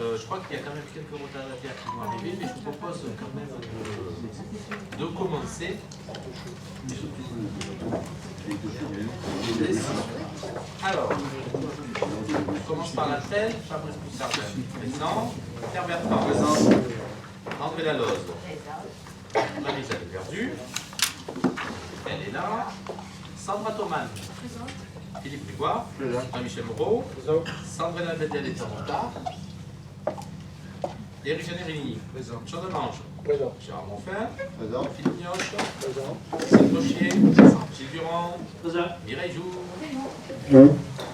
Je crois qu'il y a quand même quelques retardataires qui vont arriver, mais je vous propose quand même de commencer. Alors, on commence par la tête. Fabrice Poussardin, présent. Pierre Bertrand, présent. André Laloze, Marisa de Verdu, elle est là. Sandra Thoman, Philippe Dubois, Jean-Michel Moreau, Sandrine Bedel est en retard. Éric Générini, Jean Demange, Gérard Monfin, Philippe Nioche, Céline Rochier, Gilles Durand, Mireille Joux,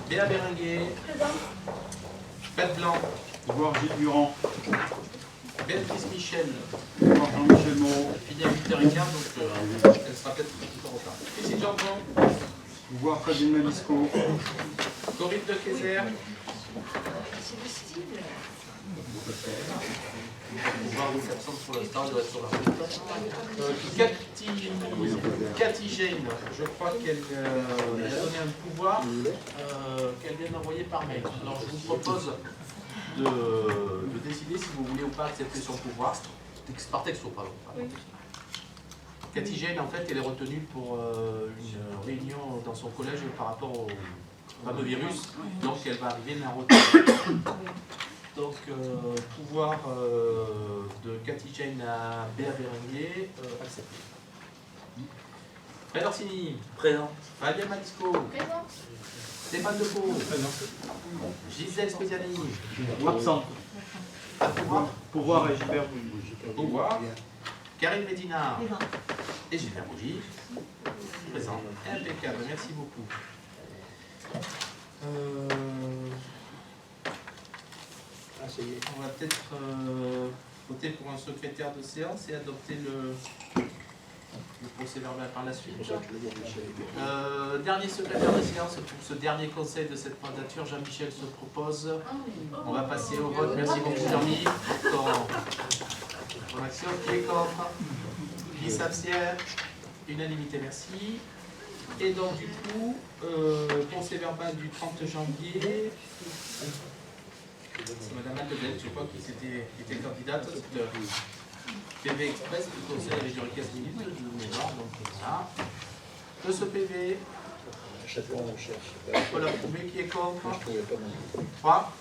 Béa Bérenguer, Pat Blanc, Gilles Durand, Béatrice Michel, Jean-Michel Moreau, fini à 8h15, donc elle sera peut-être un petit peu en retard. Christine Jean-Jean, voir Fabien Malisco, Corinne de Kayser, voir vous absente pour l'instant, elle doit être sur la route. Cathy Jane, je crois qu'elle a donné un pouvoir qu'elle vient d'envoyer par mail. Alors je vous propose de décider si vous voulez ou pas accepter son pouvoir, par texto, pardon. Cathy Jane, en fait, elle est retenue pour une réunion dans son collège par rapport au fameux virus, donc elle va arriver en retard. Donc, pouvoir de Cathy Jane à Béa Bérenguer, accepté. Fred Orsini, présent. Fabien Malisco, présent. Stéphane Depeau, présent. Gisèle Speziani, absent. Pouvoir et Gilbert Pouvoir. Karine Médina, présent. Et Gilbert Bougie, présent. Impeccable, merci beaucoup. On va peut-être voter pour un secrétaire de séance et adopter le procès verbal par la suite. Dernier secrétaire de séance pour ce dernier conseil de cette mandature, Jean-Michel se propose. On va passer au vote. Merci beaucoup Jean-Mi. Ton action, qui est contre? Qui s'abstient? Unanimité, merci. Et donc du coup, procès verbal du 30 janvier. C'est Madame Aldebel, je crois, qui était candidate. PV Express du Conseil région 15 minutes de mémoire. Donc voilà. De ce PV, Paul Approuvé, qui est contre? 3,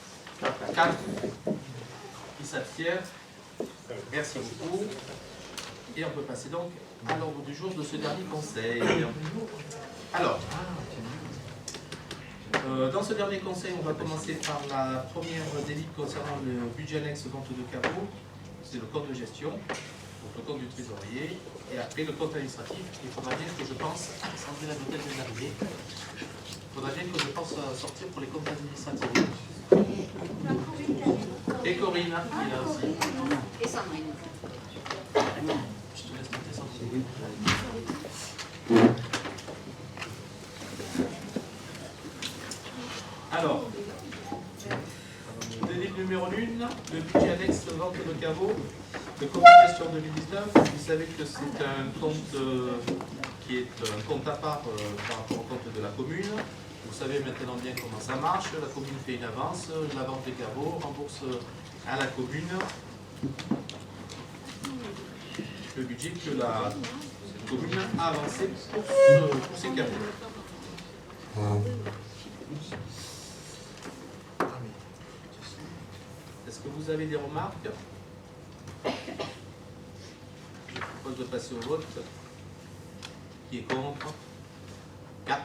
4, qui s'abstient. Merci beaucoup. Et on peut passer donc à l'ordre du jour de ce dernier conseil. Alors, dans ce dernier conseil, on va commencer par la première délite concernant le budget annexe vente de caveaux. C'est le compte de gestion, donc le compte du trésorier, et après le compte administratif. Il faudra bien que je pense, Sandrine Hôtel vient d'arriver, il faudra bien que je pense sortir pour les comptes administratifs. Et Corinne, qui est là aussi. Et Sandrine. Je te laisse monter Sandrine. Alors, délite numéro 1, le budget annexe vente de caveaux, le compte de gestion 2019. Vous savez que c'est un compte qui est un compte à part par rapport au compte de la commune. Vous savez maintenant bien comment ça marche. La commune fait une avance, la vente des caveaux rembourse à la commune le budget que la commune a avancé pour ces caveaux. Est-ce que vous avez des remarques? Je propose de passer au vote. Qui est contre? 4.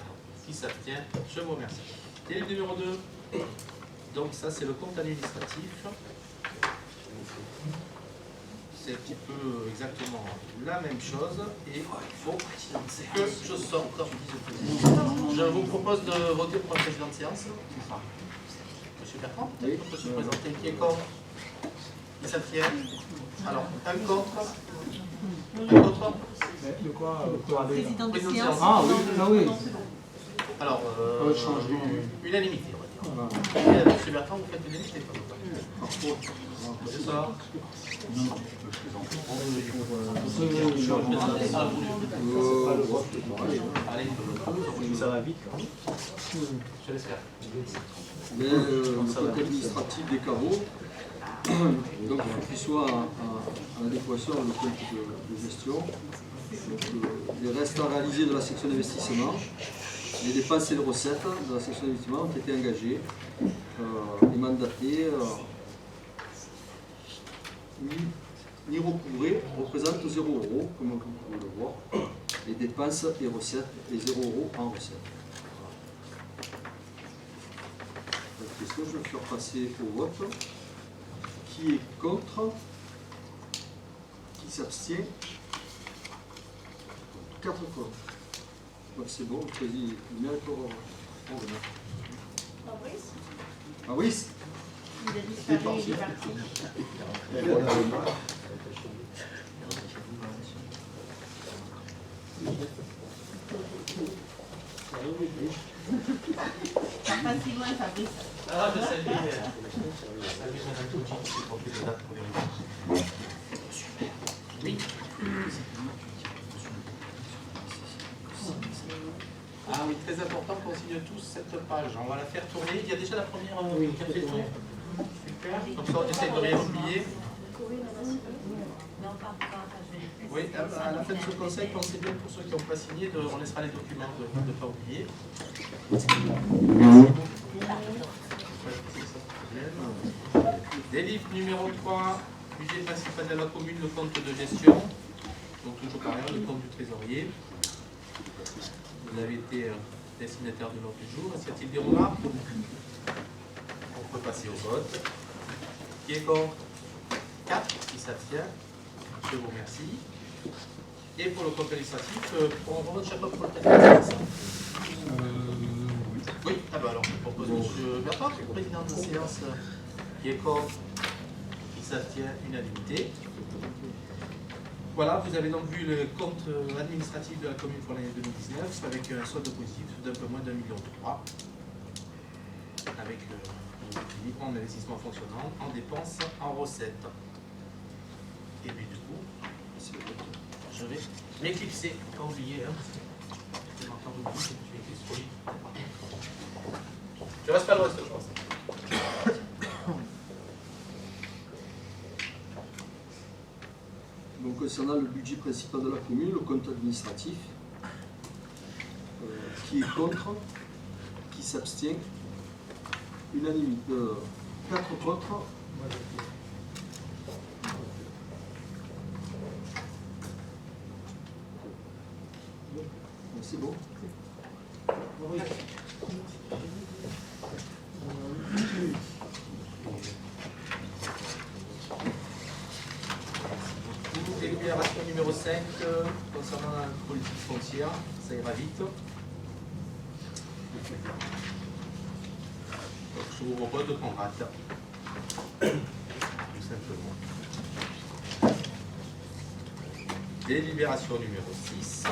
Qui s'abstient? Je vous remercie. Délai numéro 2. Donc ça c'est le compte administratif. C'est un petit peu exactement la même chose. Et il faut que je sorte. Je vous propose de voter pour un président de séance. Monsieur Bertrand, peut-être qu'on peut se présenter. Qui est contre? Qui s'abstient? Alors, un contre? Un contre? De quoi Président de Président de séance. séance. Ah oui, ah oui. Alors, unanimité, on va dire. Et, monsieur Bertrand, vous faites unanimité. C'est ça. Allez, Ça va vite. je laisse faire. Mais le compte administratif des caveaux, Donc il faut qu'il soit en adéquation avec le compte de gestion. Donc, les restes à réaliser de la section d'investissement, les dépenses et les recettes de la section d'investissement ont été engagés et mandatés ni recouvrés représentent 0 €, comme vous pouvez le voir. Les dépenses et recettes, et 0 € en recettes. La question, je vais faire passer au vote. Qui est contre? Qui s'abstient? 4 contre. Donc c'est bon, je choisis le mérite pour Ah oui. Il a disparu, il est parti. Ça passe si loin, Fabrice. Ah, je salue Madame Touchy qui s'est portée de date pour les réunions. Oui. Ah oui, très important qu'on signe tous cette page. On va la faire tourner. Il y a déjà la première qui a fait le tour. Super. Comme ça, on essaie de rien oublier. Oui, à la fin de ce conseil, pensez bien pour ceux qui n'ont pas signé, on laissera les documents de ne pas oublier. Merci beaucoup. Des livres numéro 3, budget principal de la commune, le compte de gestion. Donc toujours pareil, le compte du trésorier. Vous avez été destinataire de l'ordre du jour. Y a-t-il des remarques? On peut passer au vote. Qui est contre? 4. Qui s'abstient? Je vous remercie. Et pour le compte administratif, on vote chaque fois pour le texte. Oui, ah bah alors je propose M. Bertrand, président de la séance, qui est contre, qui s'abstient, unanimité. Voilà, vous avez donc vu le compte administratif de la commune pour l'année 2019 avec un solde positif d'un peu moins d'1,3 million, avec l'équilibre en investissement fonctionnant, en dépenses, en recettes. Et puis du coup, je vais m'éclipser, pas oublier, hein, je m'entends oublier, je vais éclipser trop vite. Je reste pas le reste, je pense. Donc concernant le budget principal de la commune, le compte administratif, qui est contre, qui s'abstient, unanimité, 4 contre. C'est bon. Délibération numéro 5 concernant la politique foncière, ça ira vite. Donc, je vous propose de qu'on rate. Tout simplement. Délibération numéro 6.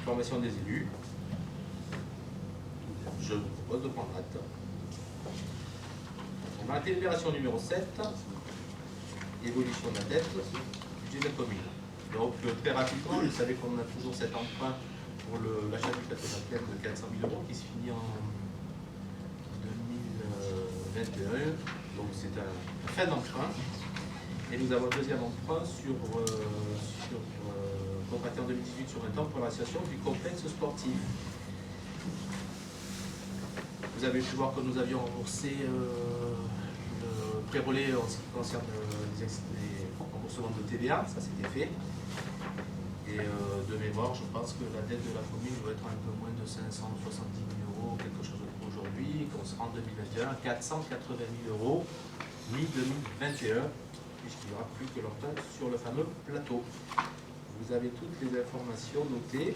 Formation des élus. Je vous propose de prendre acte. On va à la délibération numéro 7. Évolution de la dette, budget de la commune. Donc très rapidement, vous savez qu'on a toujours cet emprunt pour l'achat du plateau d'Athènes de 400 000 € qui se finit en 2021. Donc c'est un fin d'emprunt. Et nous avons un deuxième emprunt contracté en 2018 sur 20 ans pour l'association du complexe sportif. Vous avez pu voir que nous avions remboursé le pré-relais en ce qui concerne les remboursements de TVA, ça c'était fait. Et de mémoire, je pense que la dette de la commune doit être un peu moins de 570 000 €, quelque chose aujourd'hui, qu'on sera en 2021 à 480 000 €, mi-2021, puisqu'il n'y aura plus que l'emprunt sur le fameux plateau. Vous avez toutes les informations notées.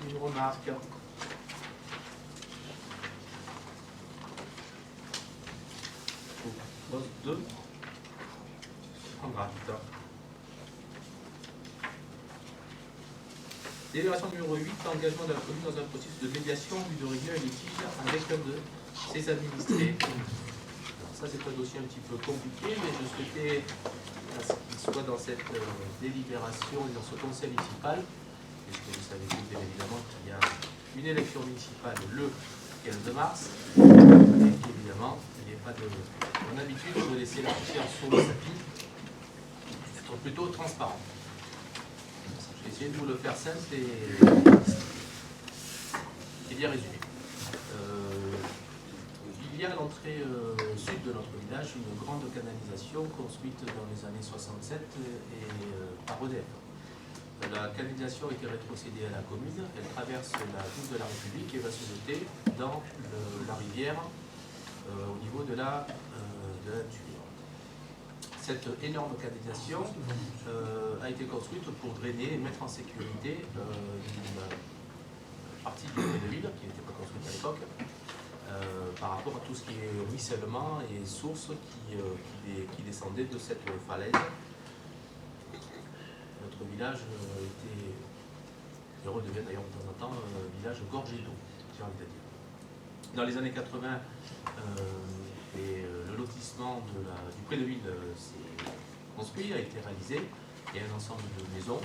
Une remarque. Poste 2. En grade. Délibération numéro 8, engagement de la commune dans un processus de médiation en vue de régler un litige avec un de ses administrés. Alors ça, c'est un dossier un petit peu compliqué, mais je souhaitais qu'il soit dans cette délibération et dans ce conseil municipal, puisque vous savez bien évidemment qu'il y a une élection municipale le 15 mars, et qu'évidemment, la poussière sur le tapis, être plutôt transparent. J'ai essayé de vous le faire simple et bien résumé. Il y a à l'entrée sud de notre village une grande canalisation construite dans les années 67 par EDF. La canalisation a été rétrocédée à la commune, elle traverse la route de la République et va se jeter dans la rivière au niveau de la Tuile. Cette énorme canalisation a été construite pour drainer et mettre en sécurité une partie du de l'île qui n'était pas construite à l'époque. Par rapport à tout ce qui est ruissellement et sources qui descendaient de cette falaise. Notre village redevient d'ailleurs de temps en temps un village gorgé d'eau, j'ai envie de dire. Dans les années 80, le lotissement du pré de ville s'est construit, a été réalisé, et un ensemble de maisons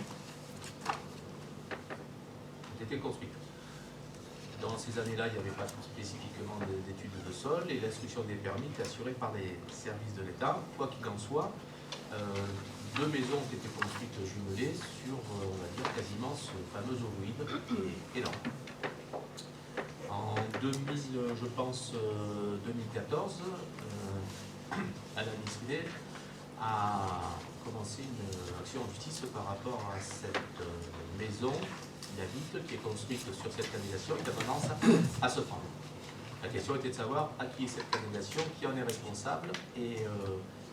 ont été construites. Dans ces années-là, il n'y avait pas spécifiquement d'études de sol et l'instruction des permis était assurée par les services de l'État. Quoi qu'il en soit, 2 maisons ont été construites jumelées sur, on va dire, quasiment ce fameux ovoïde énorme. En 2014, Alain Misselet a commencé une action en justice par rapport à cette maison qui est construite sur cette canalisation et qui a tendance à se prendre. La question était de savoir à qui est cette canalisation, qui en est responsable et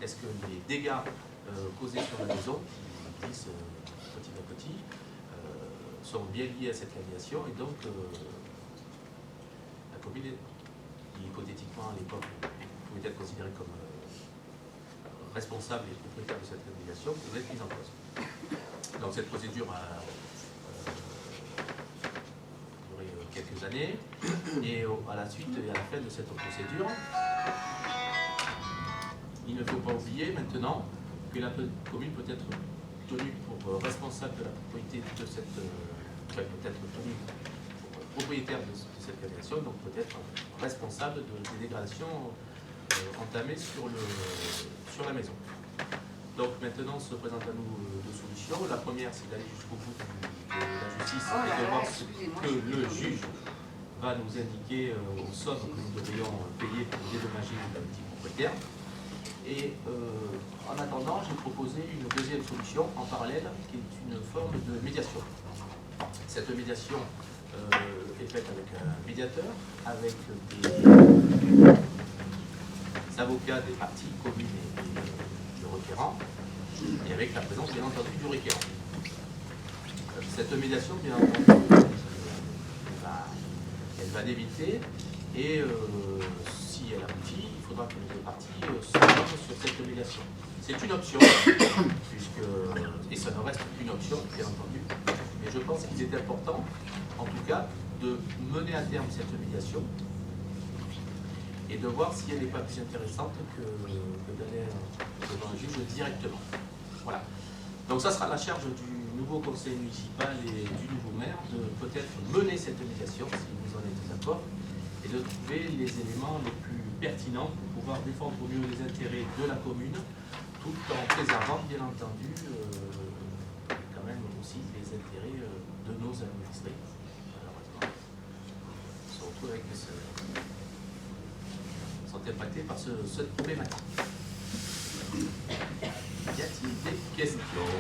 est-ce que les dégâts causés sur la maison, qui glissent petit à petit, sont bien liés à cette canalisation et donc la commune, qui hypothétiquement à l'époque pouvait être considérée comme responsable et propriétaire de cette canalisation, pouvait être mise en cause. Donc cette procédure a quelques années, et à la suite et à la fin de cette procédure, il ne faut pas oublier maintenant que la commune peut être tenue pour responsable de la propriété de cette, peut-être tenue pour propriétaire de cette canalisation, donc peut être responsable des dégradations entamées sur la maison. Donc maintenant se présente à nous 2 solutions. La première, c'est d'aller jusqu'au bout de la justice et de voir ce que le juge va nous indiquer aux sommes que nous devrions payer pour dédommager le petit propriétaire. Et en attendant, j'ai proposé une deuxième solution en parallèle qui est une forme de médiation. Cette médiation est faite avec un médiateur, avec des avocats des parties communes et du requérant, et avec la présence bien entendu du requérant. Cette médiation, bien entendu, elle va débiter et si elle aboutit, il faudra que les 2 parties s'entendent sur cette médiation. C'est une option, et ça ne reste qu'une option, bien entendu, mais je pense qu'il est important, en tout cas, de mener à terme cette médiation et de voir si elle n'est pas plus intéressante que d'aller devant un juge directement. Voilà. Donc ça sera la charge du nouveau conseil municipal et du nouveau maire de peut-être mener cette médiation, si vous en êtes d'accord, et de trouver les éléments les plus pertinents pour pouvoir défendre au mieux les intérêts de la commune, tout en préservant, bien entendu, quand même aussi les intérêts de nos administrés. Malheureusement, ils se retrouvent avec sont impactés par cette problématique. Y a-t-il des questions?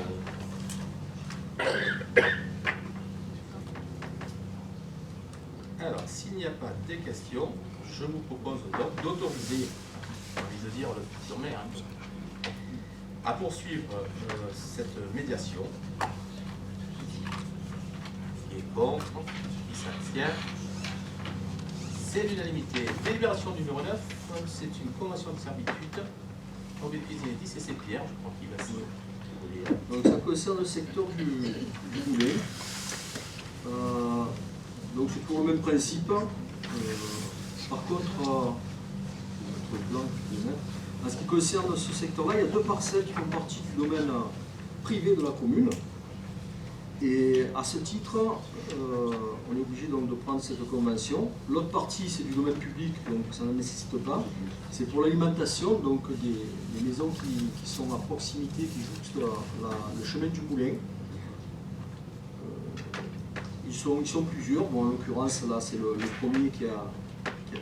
Alors, s'il n'y a pas de questions, je vous propose donc d'autoriser, j'ai envie de dire le futur maire, à poursuivre cette médiation. Qui est contre, qui s'abstient. C'est l'unanimité. Délibération numéro 9, c'est une convention de servitude. On va utiliser 10 et c'est Pierre, je crois qu'il va s'y. Donc ça concerne le secteur du Goulet. Donc c'est pour le même principe. Par contre, notre plan, en ce qui concerne ce secteur-là, il y a 2 parcelles qui font partie du domaine privé de la commune. Et à ce titre, on est obligé donc de prendre cette convention. L'autre partie, c'est du domaine public, donc ça ne nécessite pas. C'est pour l'alimentation, donc des maisons qui sont à proximité, qui jouxtent le chemin du moulin. Ils sont plusieurs. Bon, en l'occurrence, là, c'est le premier qui a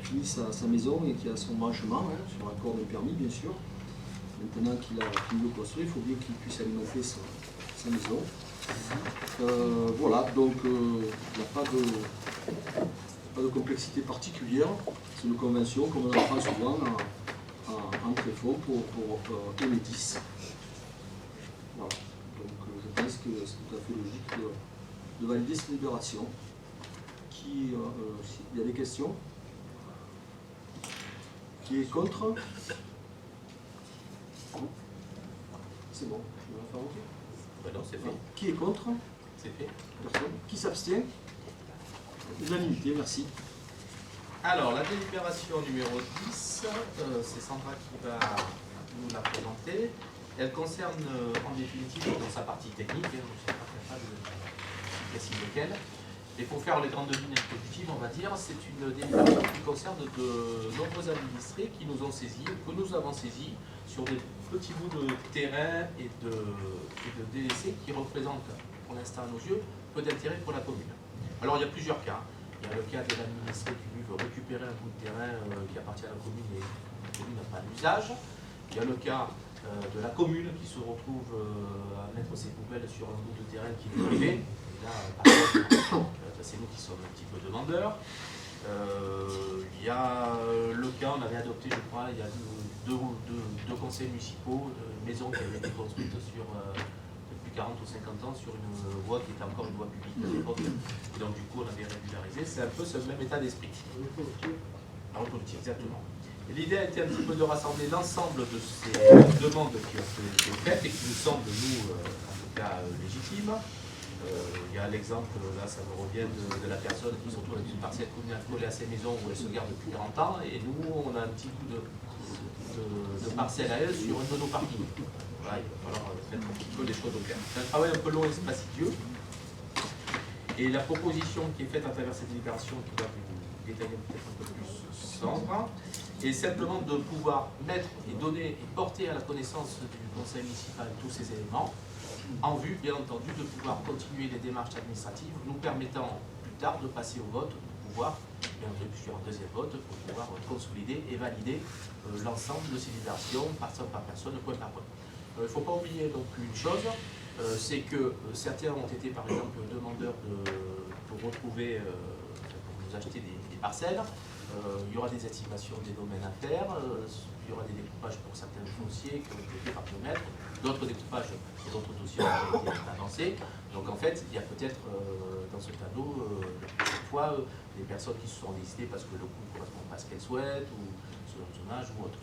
fini sa maison et qui a son branchement, sur accord de permis, bien sûr. Maintenant qu'il a fini de construire, il faut bien qu'il puisse alimenter sa maison. Voilà, donc il n'y a pas de complexité particulière. C'est une convention, comme on en prend souvent en tréfonds pour Enedis. Voilà, donc je pense que c'est tout à fait logique de valider cette libération. S'il y a des questions? Qui est contre? C'est bon, je vais la faire voter. Ben non, c'est fait. Qui est contre? C'est fait. Personne. Qui s'abstient? Unanimité, merci. Alors, la délibération numéro 10, c'est Sandra qui va nous la présenter. Elle concerne en définitive, dans sa partie technique, je ne suis pas capable de préciser lequel. Et pour faire les grandes lignes introductives, on va dire, c'est une délibération qui concerne de nombreux administrés qui nous ont saisis, que nous avons saisis, sur des petits bouts de terrain et de délaissés qui représentent, pour l'instant à nos yeux, peu d'intérêt pour la commune. Alors il y a plusieurs cas. Il y a le cas de l'administré qui lui veut récupérer un bout de terrain qui appartient à la commune et la commune n'a pas d'usage. Il y a le cas de la commune qui se retrouve à mettre ses poubelles sur un bout de terrain qui est privé. Et là, par contre, c'est nous qui sommes un petit peu demandeurs. Il y a le cas, on avait adopté, je crois, il y a deux conseils municipaux, de maisons qui avaient été construites depuis 40 ou 50 ans sur une voie qui était encore une voie publique à l'époque. Et donc du coup, on avait régularisé. C'est un peu ce même état d'esprit. La route politique, exactement. L'idée a été un petit peu de rassembler l'ensemble de ces demandes qui ont été faites et qui nous semblent, nous, en tout cas, légitimes. Il y a l'exemple, là ça me revient de la personne qui se retrouve avec une parcelle communale collée à ses maisons où elle se garde depuis 40 ans et nous on a un petit bout de parcelle à elle sur un de nos parkings. Voilà, il va falloir mettre un petit peu les choses au clair. C'est un travail un peu long et fastidieux. Et la proposition qui est faite à travers cette délibération, qui va vous détailler peut-être un peu plus Sandra, est simplement de pouvoir mettre et donner et porter à la connaissance du conseil municipal tous ces éléments, en vue, bien entendu, de pouvoir continuer les démarches administratives, nous permettant plus tard de passer au vote, de pouvoir, bien entendu, sur un deuxième vote, pour pouvoir consolider et valider l'ensemble de ces libérations, personne par personne, point par point. Il ne faut pas oublier donc une chose, c'est que certains ont été, par exemple, demandeurs pour retrouver, pour nous acheter des parcelles. Il y aura des estimations des domaines à faire, il y aura des découpages pour certains fonciers qui ont été faits par kilomètre, d'autres découpages et d'autres dossiers ont été avancés. Donc en fait, il y a peut-être dans ce tableau, cette fois, des personnes qui se sont décidées parce que le coût ne correspond pas à ce qu'elles souhaitent, ou selon son âge, ou autre.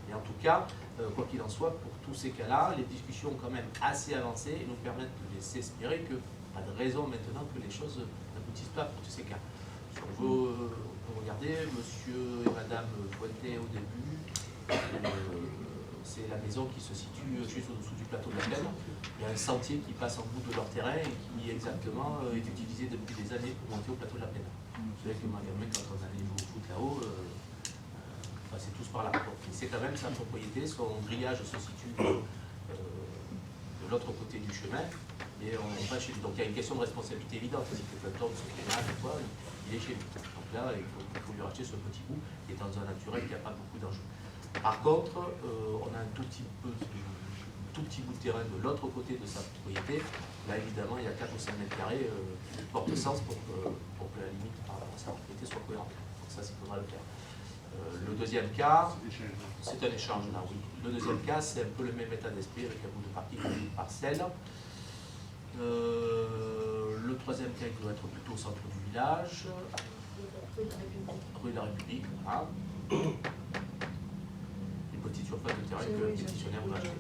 Mais en tout cas, quoi qu'il en soit, pour tous ces cas-là, les discussions ont quand même assez avancé et nous permettent de laisser espérer que pas de raison maintenant que les choses n'aboutissent pas pour tous ces cas. Si on veut regarder, monsieur et madame Pointet au début, c'est la maison qui se situe juste au-dessous du plateau de la Plaine. Il y a un sentier qui passe en bout de leur terrain et qui exactement est utilisé depuis des années pour monter au plateau de la Plaine. Vous savez que moi, quand on allait jouer au foot là-haut, on passait tous par là. C'est quand même sa propriété, son grillage se situe de l'autre côté du chemin, et on va chez lui. Donc il y a une question de responsabilité évidente. Si quelqu'un tombe sur le grillage, il est chez lui. Donc là, il faut lui racheter ce petit bout qui est dans un naturel qui n'a pas beaucoup d'enjeux. Par contre, on a un tout petit bout de terrain de l'autre côté de sa propriété. Là, évidemment, il y a 4 ou 5 mètres carrés qui portent sens pour que la limite par rapport à sa propriété soit cohérente. Donc ça, il faudra le faire. Le deuxième cas, c'est un échange là, oui. Le deuxième cas, c'est un peu le même état d'esprit avec un bout de parking et une parcelle. Le troisième cas, il doit être plutôt au centre du village. Rue de la République, voilà. Une petite surface de terrain que le pétitionnaire va acheter.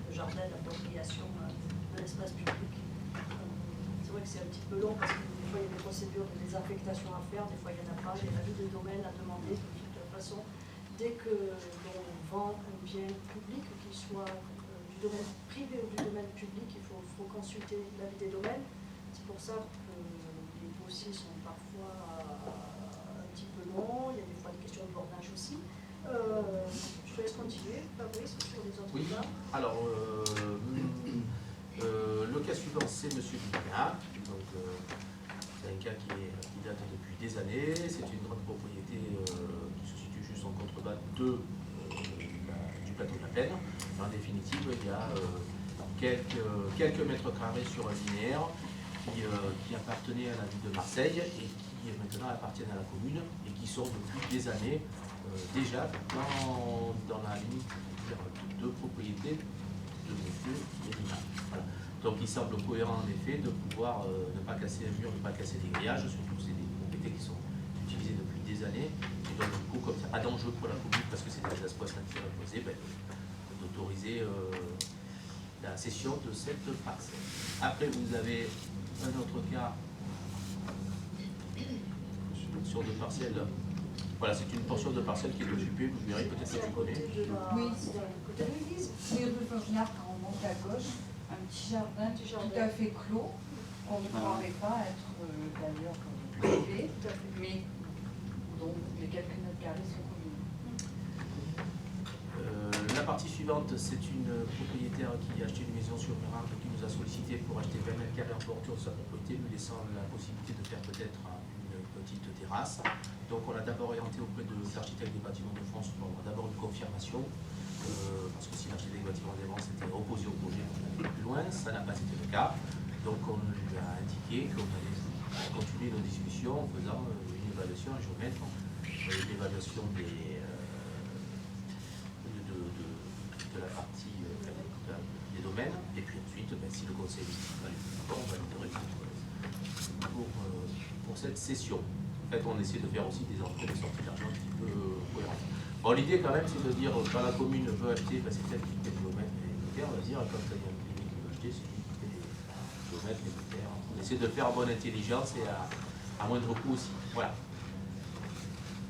Le jardin d'appropriation de l'espace public. C'est vrai que c'est un petit peu long parce que des fois il y a des procédures de désaffectation à faire, des fois il n'y en a pas, il y a l'avis de domaine à demander. De toute façon, dès que l'on vend un bien public, qu'il soit domaine privé ou du domaine public, il faut consulter l'avis des domaines. C'est pour ça que les dossiers sont parfois un petit peu longs, il y a des fois des questions de bornage aussi. Je te laisse continuer, Fabrice, sur les autres cas. Alors, le cas suivant, c'est M. Bicard. Donc, c'est un cas qui date depuis des années. C'est une grande propriété qui se situe juste en contrebas du plateau de la Plaine. En définitive, il y a quelques mètres carrés sur un linéaire qui appartenaient à la ville de Marseille et qui maintenant appartiennent à la commune et qui sont depuis des années déjà dans la limite de propriété de M. Médina. Voilà. Donc il semble cohérent en effet de pouvoir ne pas casser un mur, ne pas casser des grillages, surtout que c'est des propriétés qui sont utilisées depuis des années. Et donc du coup, comme c'est pas d'enjeu pour la commune parce que c'est des espaces naturels posés, d'autoriser la cession de cette parcelle. Après, vous avez un autre cas sur des parcelles. Voilà, c'est une portion de parcelle qui est occupée, vous verrez peut-être que tu connais. Oui, c'est à côté de l'église. c'est rue Fauvenard quand on monte à gauche, un petit jardin tout à fait clos, qu'on ne croirait pas être d'ailleurs privé, mais dont les quelques mètres carrés sont communs. La partie suivante, c'est une propriétaire qui a acheté une maison sur Mérarde qui nous a sollicité pour acheter 20 mètres carrés en bordure de sa propriété, lui laissant la possibilité de faire peut-être une petite terrasse. Donc on l'a d'abord orienté auprès de l'architecte des bâtiments de France pour avoir d'abord une confirmation, parce que si l'architecte des bâtiments de France était opposé au projet pour aller plus loin, ça n'a pas été le cas. Donc on lui a indiqué qu'on allait continuer nos discussions en faisant une évaluation à géomètre, l'évaluation de la partie des domaines, et puis ensuite, si le conseil municipal est d'accord, on validerait pour cette session. En fait, on essaie de faire aussi des entrées et des sorties d'argent un petit peu cohérentes. Bon, l'idée quand même, c'est de dire, quand la commune veut acheter, c'est elle qui paie les domaines et les notaires, on va dire, quand il y a un privé qui veut acheter, c'est lui qui paie les domaines, les notaires. On essaie de le faire en bonne intelligence et à moindre coût aussi. Voilà.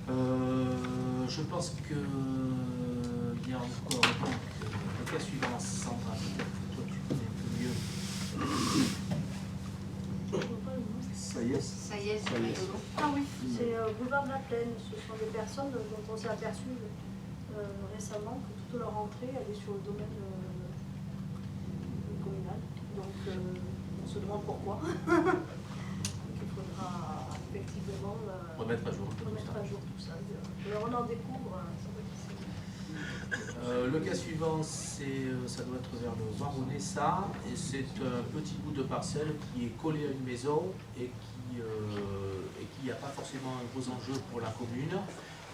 Je pense que il y a encore le cas suivant, Sandra, peut-être que toi tu connais un peu mieux. Ça y est. Ça y est, Ça y est. Ah oui, c'est boulevard de la Plaine. Ce sont des personnes dont on s'est aperçu récemment que toute leur entrée allait sur le domaine communal. Donc on se demande pourquoi. Donc il faudra effectivement Remettre à jour tout ça. Alors on en découvre, ça va être le cas suivant, ça doit être vers le Varonessa, et c'est un petit bout de parcelle qui est collé à une maison et qui n'a pas forcément un gros enjeu pour la commune,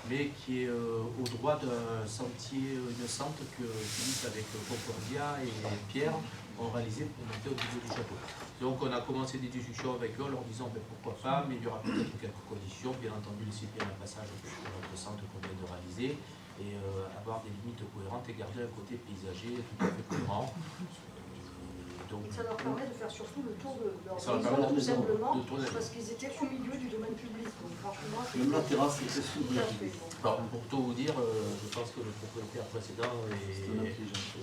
mais qui est au droit d'un sentier innocente que Philippe avec Concordia et Pierre ont réalisé pour monter au niveau du château. Donc on a commencé des discussions avec eux en leur disant pourquoi pas, mais il y aura peut-être quelques conditions, bien entendu laisser bien un passage pour notre centre qu'on vient de réaliser, et avoir des limites cohérentes et garder un côté paysager tout à fait cohérent. Donc, ça leur permet de faire surtout le tour de leur ça leur maison, permet tout de simplement, tourner. parce qu'ils étaient au milieu du domaine public. Donc franchement, Même la terrasse était sous tout à fait bon. alors, pour tout vous dire, je pense que le propriétaire précédent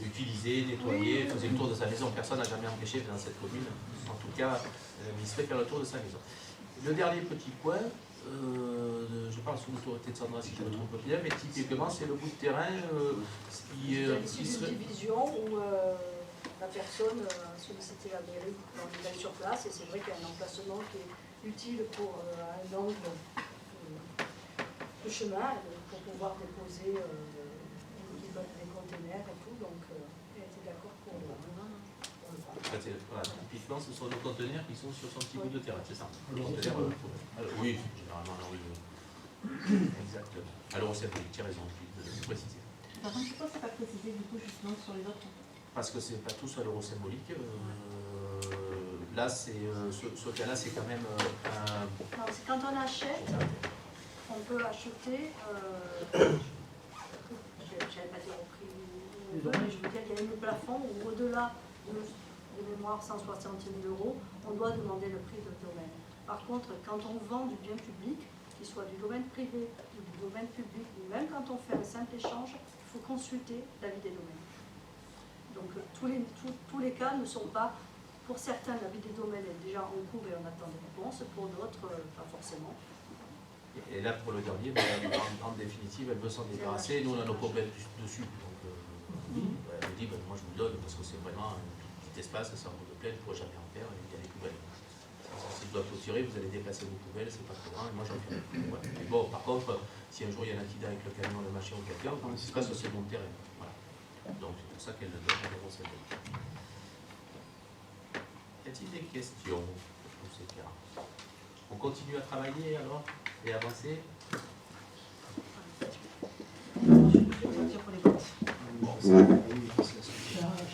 utilisé, nettoyé, faisait le tour de sa maison. Personne n'a jamais empêché dans cette commune. En tout cas, il se fait faire le tour de sa maison. Le dernier petit point, je parle sous l'autorité de Sandra si je me trompe bien, mais typiquement c'est le bout de terrain qui C'est une division où la personne a sollicité la mairie pour aller sur place, et c'est vrai qu'il y a un emplacement qui est utile pour un angle de chemin pour pouvoir déposer des containers et tout, donc elle était d'accord pour le prendre. voilà, typiquement, ce sont nos conteneurs qui sont sur son petit bout de terrain, c'est ça. Oui, généralement, oui. Exactement. Alors, c'est tu as raison, de préciser. Par contre, pourquoi c'est pas précisé du coup justement sur les autres? Parce que c'est pas tous à l'euro symbolique. Là, ce cas-là, c'est quand même Non, c'est quand on achète, on peut acheter, j'avais pas dit au prix, mais je veux dire qu'il y a le plafond où au-delà de mémoire 160 000 €, on doit demander le prix de domaine. Par contre, quand on vend du bien public, qu'il soit du domaine privé ou du domaine public, ou même quand on fait un simple échange, il faut consulter l'avis des domaines. Donc tous les cas ne sont pas, pour certains, la vie des domaines est déjà en cours et on attend des réponses, pour d'autres, pas forcément. Et là, pour le dernier, en définitive, elle veut s'en débarrasser. Nous, on a nos problèmes dessus. Donc, elle me dit, moi, je vous le donne parce que c'est vraiment un petit espace, c'est un mot de plaine, je ne pourrais jamais en faire. Il y a les poubelles. Si je dois clôturer, vous allez déplacer vos poubelles, c'est pas très grand, et moi, j'en fais. Voilà. Mais bon, par contre, si un jour il y a un accident avec le camion, le machin ou quelqu'un, ce qui se passe, c'est mon terrain. Voilà. Donc, c'est pour ça qu'elle le donne à 0,7. Y a-t-il des questions pour ces cas? On continue à travailler alors et avancer.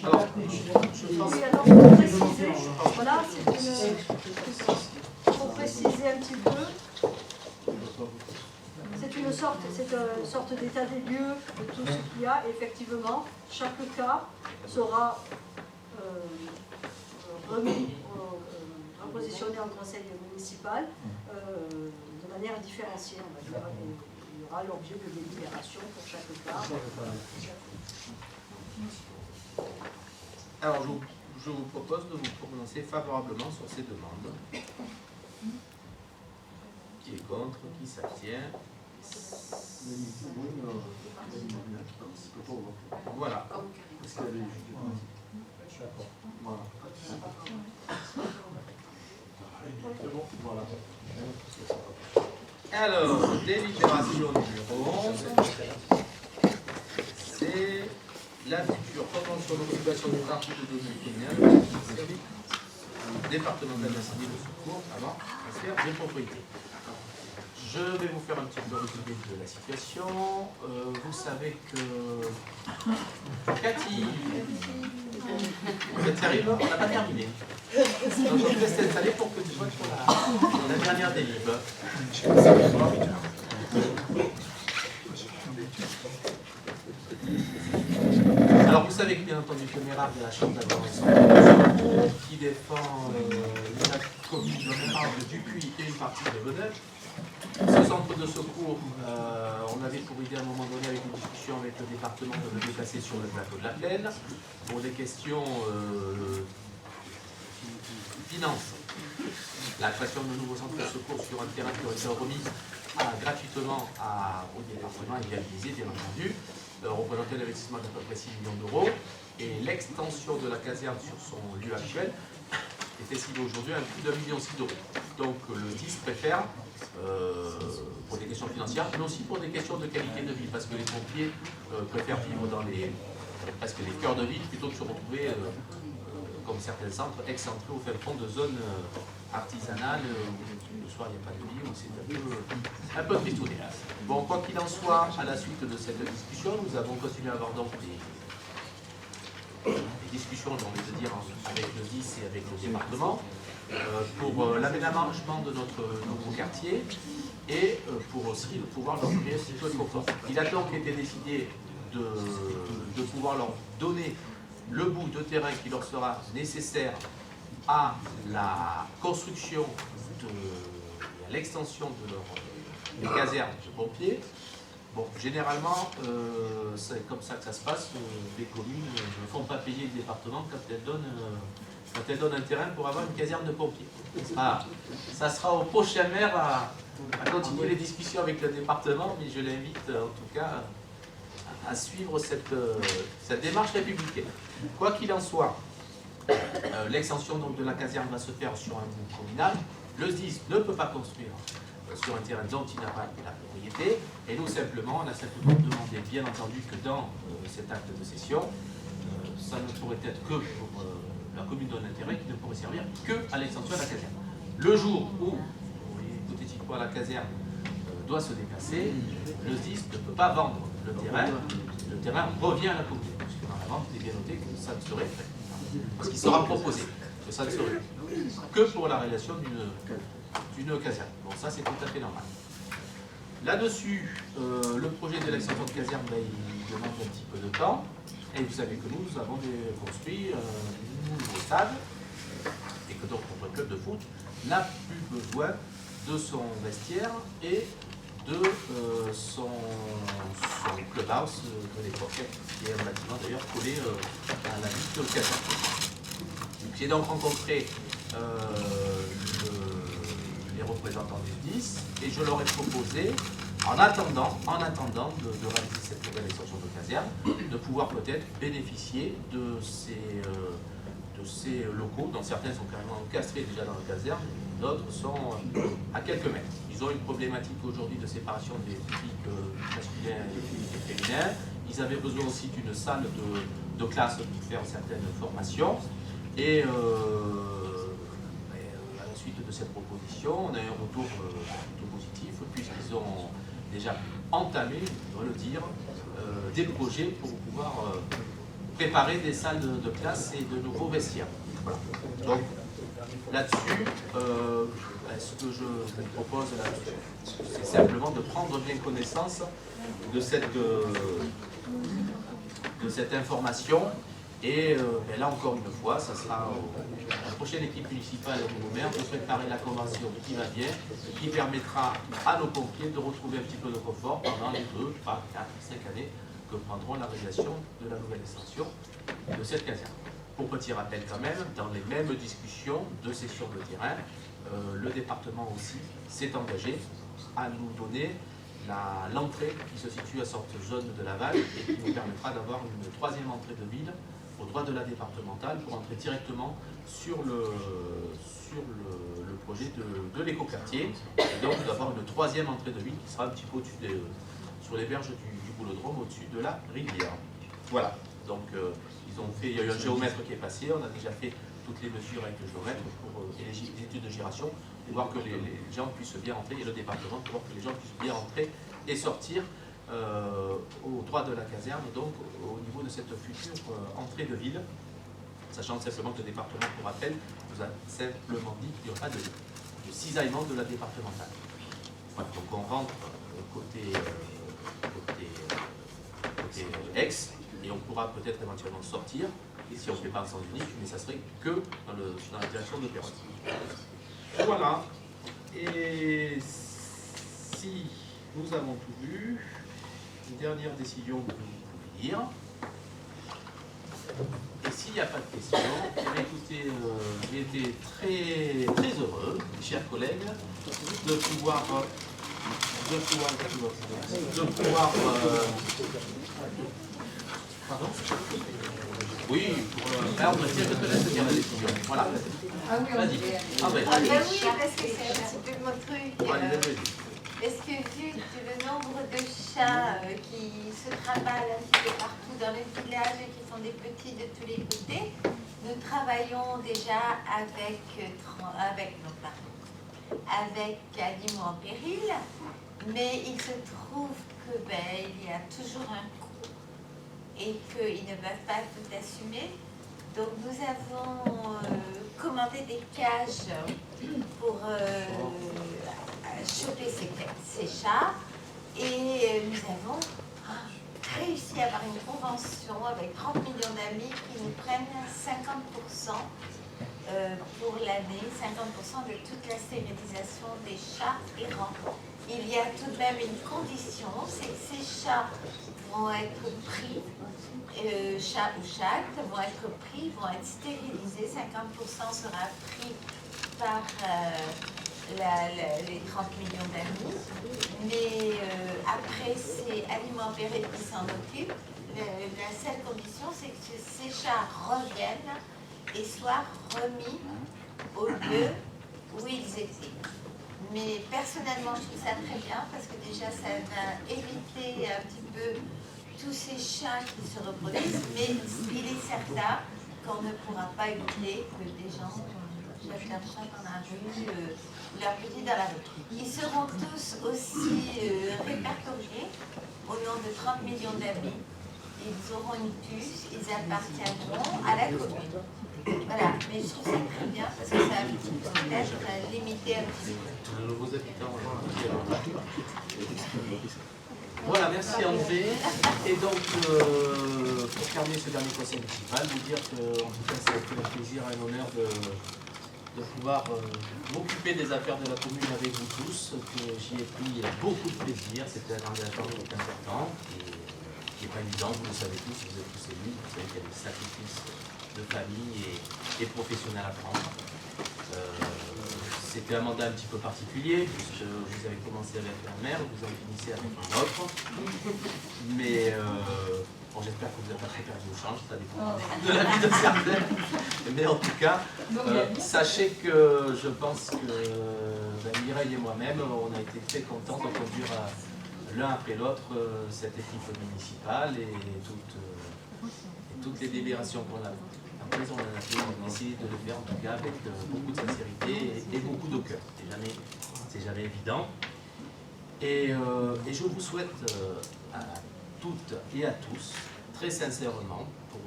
Alors, Oui, alors pour préciser, voilà, pour préciser un petit peu, c'est une sorte d'état des lieux de tout ce qu'il y a. Et effectivement, chaque cas sera repositionné en conseil municipal de manière différenciée, on va dire. Il y aura l'objet de délibération pour chaque cas. Alors, je vous propose de vous prononcer favorablement sur ces demandes. Qui est contre, qui s'abstient. Voilà. Alors, délibération numéro 11. C'est la future convention d'occupation du parti de domaine communal départemental d'incendie de secours avant transfert des propriétés. Je vais vous faire un petit peu résumé de la situation. Vous savez que Cathy, vous êtes sérieux? On n'a pas terminé. Donc je vais s'installer pour que tu sois sur la dernière des livres. Alors vous savez que bien entendu que Mérard de la Chambre d'Agglomération qui défend la commune de Mérard, de Dupuis et une partie de Veneuil. Ce centre de secours, on avait pour idée à un moment donné avec une discussion avec le département de le déplacer sur le plateau de la Plaine pour des questions finances. La création de nouveaux centres de secours sur un terrain qui aurait été remis gratuitement au département et viabilisé, bien entendu, représentait un investissement d'à peu près 6 millions d'euros et l'extension de la caserne sur son lieu actuel est estimée aujourd'hui à un coût d'1,6 million d'euros. Donc le 10 préfère, pour des questions financières, mais aussi pour des questions de qualité de vie, parce que les pompiers préfèrent vivre dans presque les cœurs de ville plutôt que de se retrouver, comme certains centres, excentrés au fin fond de zones artisanales où le soir il n'y a pas de vie, où c'est un peu tristouné. Bon, quoi qu'il en soit, à la suite de cette discussion, nous avons continué à avoir donc des discussions, j'ai envie de dire, avec le 10 et avec le département, pour l'aménagement de notre nouveau quartier et pour aussi pouvoir leur créer un petit peu de confort. Il a donc été décidé de pouvoir leur donner le bout de terrain qui leur sera nécessaire à la construction et à l'extension de leur caserne de pompiers. Bon, généralement, c'est comme ça que ça se passe. Les communes ne font pas payer le département quand elles donnent un terrain pour avoir une caserne de pompiers. Ça sera au prochain maire à continuer les discussions avec le département, mais je l'invite en tout cas à suivre cette démarche républicaine. Quoi qu'il en soit, l'extension de la caserne va se faire sur un bout communal. Le SDIS ne peut pas construire sur un terrain dont il n'a pas la propriété, et nous simplement, on a simplement demandé, bien entendu, que dans cet acte de cession, ça ne pourrait être que pour la commune d'un intérêt qui ne pourrait servir que à l'extension de la caserne. Le jour où, hypothétiquement, la caserne doit se déplacer, le SDIS ne peut pas vendre le terrain revient à la commune, puisque dans la vente, il est bien noté que ça ne serait fait, parce qu'il sera proposé, que ça ne serait que pour la réalisation d'une caserne. Bon, ça c'est tout à fait normal. Là-dessus, le projet de l'extension de caserne, il demande un petit peu de temps, et vous savez que nous avons construit un nouveau stade, et que donc notre club de foot n'a plus besoin de son vestiaire et de son clubhouse de l'époque, qui est un bâtiment d'ailleurs collé à la ville de Castres. J'ai donc rencontré les représentants du 10 et je leur ai proposé, en attendant de réaliser cette nouvelle extension de caserne, de pouvoir peut-être bénéficier de ces locaux, dont certains sont carrément encastrés déjà dans la caserne, d'autres sont à quelques mètres. Ils ont une problématique aujourd'hui de séparation des publics masculins et féminins. Ils avaient besoin aussi d'une salle de classe pour faire certaines formations. Et à la suite de cette proposition, on a eu un retour plutôt positif, puisqu'ils ont déjà entamé, je dois le dire, des projets pour pouvoir préparer des salles de classe et de nouveaux vestiaires. Voilà. Donc là-dessus, ce que je vous propose, c'est simplement de prendre bien connaissance de cette information. Et là encore une fois, ça sera la prochaine équipe municipale au maire de préparer la convention qui va bien, qui permettra à nos pompiers de retrouver un petit peu de confort pendant les 2, 3, 4, 5 années que prendront la réalisation de la nouvelle extension de cette caserne. Pour petit rappel quand même, dans les mêmes discussions de session de terrain, le département aussi s'est engagé à nous donner l'entrée qui se situe à sorte zone de Laval et qui nous permettra d'avoir une troisième entrée de ville au droit de la départementale pour entrer directement sur le projet de l'écoquartier et donc d'avoir une troisième entrée de ville qui sera un petit peu au-dessus sur les berges du boulodrome au-dessus de la rivière. Voilà, donc il y a eu un géomètre qui est passé, on a déjà fait toutes les mesures avec le géomètre et les études de gération pour voir que les gens puissent bien entrer et le département pour voir que les gens puissent bien entrer et sortir au droit de la caserne, donc au niveau de cette future entrée de ville, sachant simplement que le département, pour rappel, nous a simplement dit qu'il n'y aura pas de cisaillement de la départementale. Voilà, donc on rentre côté Aix, et on pourra peut-être éventuellement sortir, si on ne fait pas en sens unique, mais ça serait que dans la direction de Perron. Voilà, et si nous avons tout vu, une dernière décision que vous pouvez lire. Et s'il n'y a pas de questions, écoutez, j'ai été très, très heureux, chers collègues, de pouvoir pardon. Oui, alors on va dire que je te laisse dire la décision. Voilà. Ah oui, vas-y. oui, oui, parce que c'est un petit peu mon truc. Allez, vas-y. Est-ce que vu le nombre de chats qui se trimballent un petit peu partout dans le village et qui sont des petits de tous les côtés, nous travaillons déjà avec Animaux en péril, mais il se trouve que il y a toujours un coût et qu'ils ne peuvent pas tout assumer. Donc nous avons commandé des cages pour choper ces chats et nous avons réussi à avoir une convention avec 30 millions d'amis qui nous prennent 50% pour l'année, 50% de toute la stérilisation des chats errants. Il y a tout de même une condition, c'est que ces chats vont être pris, chat ou chatte, vont être pris, vont être stérilisés, 50% sera pris par les 30 millions d'amis, mais après c'est Aliments Péril qui s'en occupe. La seule condition, c'est que ces chats reviennent et soient remis au lieu où ils étaient. Mais personnellement, je trouve ça très bien parce que déjà ça va éviter un petit peu tous ces chats qui se reproduisent, mais il est certain qu'on ne pourra pas éviter que des gens jettent leurs chats dans la rue, leurs petits dans la rue. Ils seront tous aussi répertoriés au nom de 30 millions d'amis. Ils auront une puce, ils appartiendront à la commune. Voilà, mais je trouve ça très bien parce que ça va peut-être limiter un petit peu. Nos nouveaux habitants. Voilà, merci André. Et donc, pour terminer ce dernier conseil municipal, vous dire que en tout cas, ça a été un plaisir et un honneur de pouvoir m'occuper des affaires de la commune avec vous tous, que j'y ai pris beaucoup de plaisir. C'était un engagement qui est important et qui n'est pas évident, vous le savez tous, vous êtes tous élus, vous savez qu'il y a des sacrifices de famille et professionnels à prendre. C'était un mandat un petit peu particulier, puisque vous avez commencé avec un maire, vous avez finissez avec un autre. Mais bon, j'espère que vous n'avez pas très perdu au change, ça dépend de la vie de certains. Mais en tout cas, sachez que je pense que Mireille et moi-même, on a été très contents de conduire l'un après l'autre cette équipe municipale et toutes les délibérations qu'on a prises, on a essayé de le faire en tout cas avec beaucoup de sincérité et beaucoup de cœur. C'est jamais évident. Et je vous souhaite à toutes et à tous, très sincèrement, pour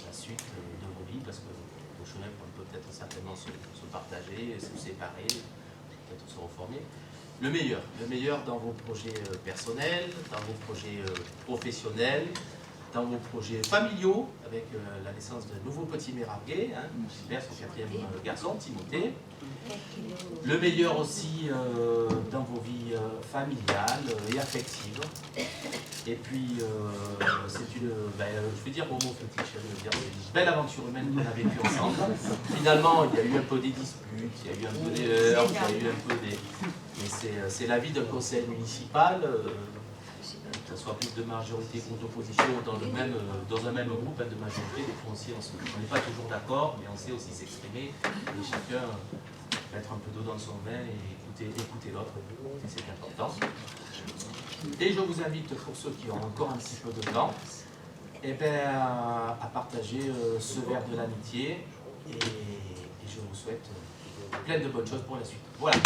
la suite de vos vies, parce que le chemin peut peut-être certainement se partager, se séparer, peut-être se reformer. Le meilleur dans vos projets personnels, dans vos projets professionnels, dans vos projets familiaux, avec la naissance d'un nouveau petit Mérarguet, Hubert, son 4e garçon, Timothée. Le meilleur aussi dans vos vies familiales et affectives. Et puis, c'est une, je vais dire mon mot fétiche, c'est une belle aventure humaine qu'on a vécue ensemble. Finalement, il y a eu un peu des disputes, il y a eu un peu des heurts, il y a eu un peu des... Mais c'est la vie d'un conseil municipal, que ce soit plus de majorité ou d'opposition dans un même groupe de majorité. Des fois aussi, on n'est pas toujours d'accord, mais on sait aussi s'exprimer et chacun mettre un peu d'eau dans son vin et écouter l'autre, c'est important. Et je vous invite, pour ceux qui ont encore un petit peu de temps, à partager ce verre de l'amitié et je vous souhaite plein de bonnes choses pour la suite. Voilà.